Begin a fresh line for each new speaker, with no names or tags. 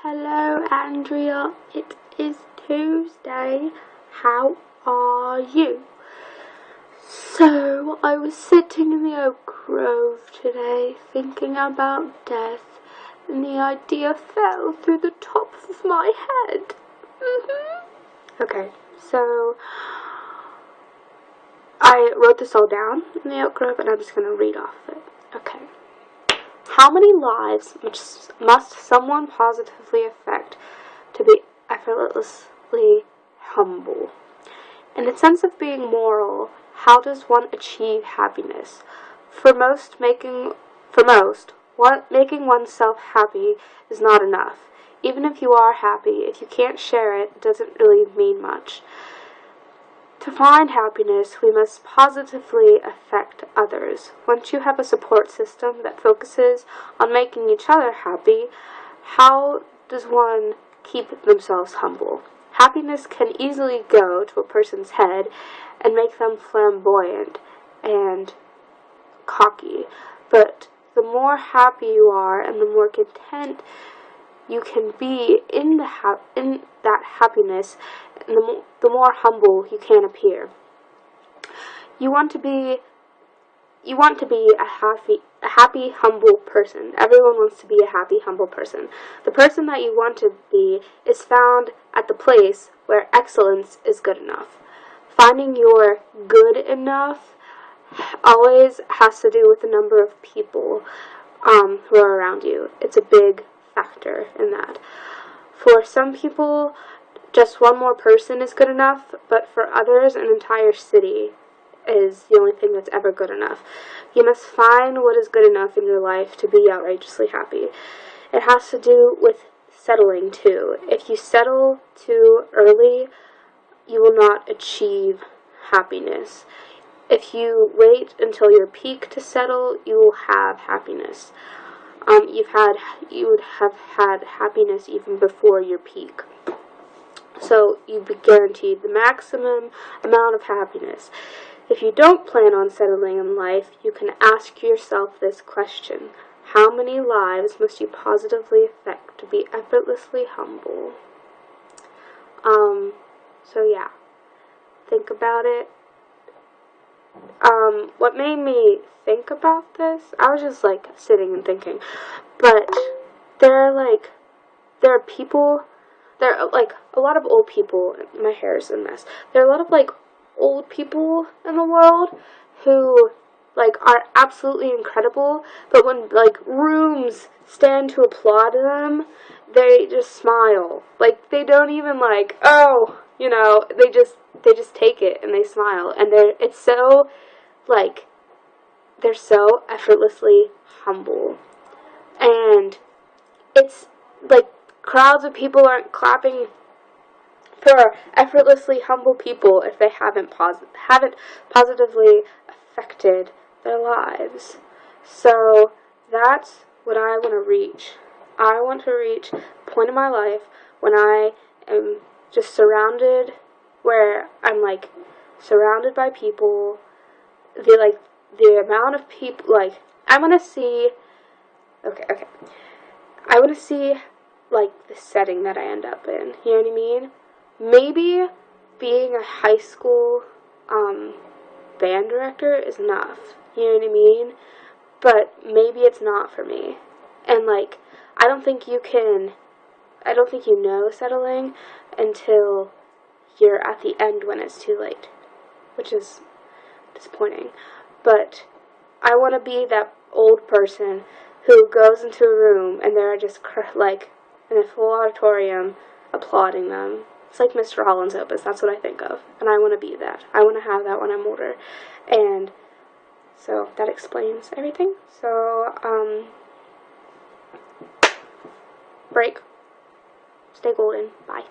Hello, Andrea. It is Tuesday. How are you? So, I was sitting in the oak grove today thinking about death, and the idea fell through the top of my head. Okay, so I wrote this all down in the oak grove, and I'm just going to read off it. Okay. How many lives must someone positively affect to be effortlessly humble? In the sense of being moral, how does one achieve happiness? For most, making oneself happy is not enough. Even if you are happy, if you can't share it, it doesn't really mean much. To find happiness, we must positively affect others. Once you have a support system that focuses on making each other happy, how does one keep themselves humble? Happiness can easily go to a person's head and make them flamboyant and cocky, but the more happy you are and the more content you can be in that happiness, and the more humble you can appear. You want to be a happy, humble person. Everyone wants to be a happy, humble person. The person that you want to be is found at the place where excellence is good enough. Finding your good enough always has to do with the number of people who are around you. It's a big factor in that. For some people, just one more person is good enough, but for others, an entire city is the only thing that's ever good enough. You must find what is good enough in your life to be outrageously happy. It has to do with settling too. If you settle too early, you will not achieve happiness. If you wait until your peak to settle, you will have happiness. You would have had happiness even before your peak. So you'd be guaranteed the maximum amount of happiness. If you don't plan on settling in life, you can ask yourself this question: how many lives must you positively affect to be effortlessly humble? So yeah, think about it. What made me think about this, I was just sitting and thinking, but there are people, there are a lot of old people. My hair is a mess. There are a lot of old people in the world who are absolutely incredible, but when rooms stand to applaud them, they just smile. They don't even they just take it and they smile, and they're so effortlessly humble. And it's crowds of people aren't clapping for effortlessly humble people if they haven't positively affected their lives. So that's what I want to reach. I want to reach a point in my life when I am just where I'm surrounded by people. The amount of people, I want to see, okay. I want to see, the setting that I end up in. You know what I mean? Maybe being a high school, band director is enough. You know what I mean? But maybe it's not for me. And, I don't think you know settling until you're at the end when it's too late, which is disappointing. But I want to be that old person who goes into a room and there are just in a full auditorium applauding them. It's like Mr. Holland's Opus. That's what I think of, and I want to be that. I want to have that when I'm older, and so that explains everything. So break. Stay golden. Bye.